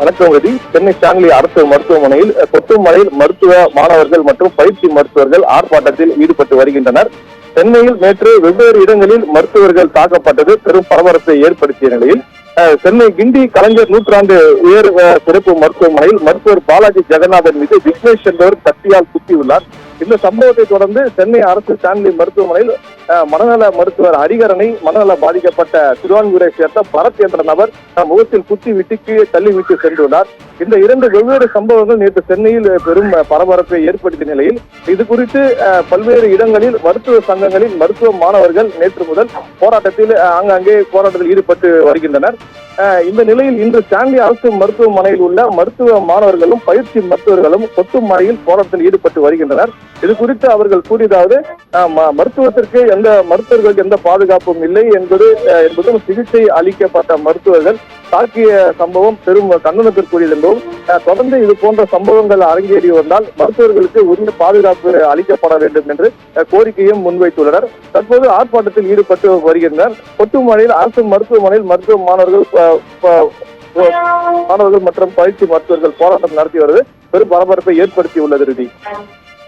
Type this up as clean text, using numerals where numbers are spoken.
வணக்கம் ரதி. சென்னை ஸ்டான்லி அரசு மருத்துவமனையில் கொட்டுமலையில் மருத்துவ மாணவர்கள் மற்றும் பயிற்சி மருத்துவர்கள் ஆர்ப்பாட்டத்தில் ஈடுபட்டு வருகின்றனர். சென்னையில் நேற்று வெவ்வேறு இடங்களில் மருத்துவர்கள் தாக்கப்பட்டது பெரும் பரபரப்பை ஏற்படுத்திய நிலையில் சென்னை கிண்டி கலைஞர் நூற்றாண்டு உயர் சிறப்பு மருத்துவமனையில் மருத்துவர் பாலாஜி ஜெகநாதன் மீது விக்னேஷ் என்பவர் கத்தியால் குத்தியுள்ளார். இந்த சம்பவத்தை தொடர்ந்து சென்னை அரசு ஸ்டான்லி மருத்துவமனையில் மனநல மருத்துவர் ஹரிகரனை மனநல பாதிக்கப்பட்ட திருவான்கூரை சேர்ந்த பரத் என்ற நபர் முகத்தில் குத்தி விட்டு கீழே தள்ளிவிட்டு சென்றுள்ளார். இந்த இரண்டு வெவ்வேறு சம்பவங்கள் நேற்று சென்னையில் பெரும் பரபரப்பை ஏற்படுத்திய நிலையில் இது குறித்து பல்வேறு இடங்களில் மருத்துவ சங்கங்களின் மருத்துவ மாணவர்கள் நேற்று முதல் போராட்டத்தில் ஆங்காங்கே போராட்டத்தில் ஈடுபட்டு வருகின்றனர். இந்த நிலையில் இன்று ஸ்டான்லி அரசு மருத்துவமனையில் உள்ள மருத்துவ மாணவர்களும் பயிற்சி மருத்துவர்களும் கொட்டுமலையில் போராட்டத்தில் ஈடுபட்டு வருகின்றனர். இது குறித்து அவர்கள் கூறியதாவது, மருத்துவத்திற்கு மருத்துவர்களுக்கு எந்த பாதுகாப்பும் இல்லை என்பதும் சிகிச்சை அளிக்கப்பட்ட மருத்துவர்கள் தாக்கிய சம்பவம் பெரும் கண்டனத்திற்குரியது என்றும் தொடர்ந்து இது போன்ற சம்பவங்கள் அரங்கேறி வந்தால் மருத்துவர்களுக்கு உரிய பாதுகாப்பு அளிக்கப்பட வேண்டும் என்று கோரிக்கையும் முன்வைத்துள்ளனர். தற்போது ஆர்ப்பாட்டத்தில் ஈடுபட்டு வருகின்றனர். கொட்டுமலையில் அரசு மருத்துவமனையில் மருத்துவ மாணவர்கள் மற்றும் பயிற்சி மருத்துவர்கள் போராட்டம் நடத்தி வருவது பெரும் பரபரப்பை ஏற்படுத்தியுள்ளது.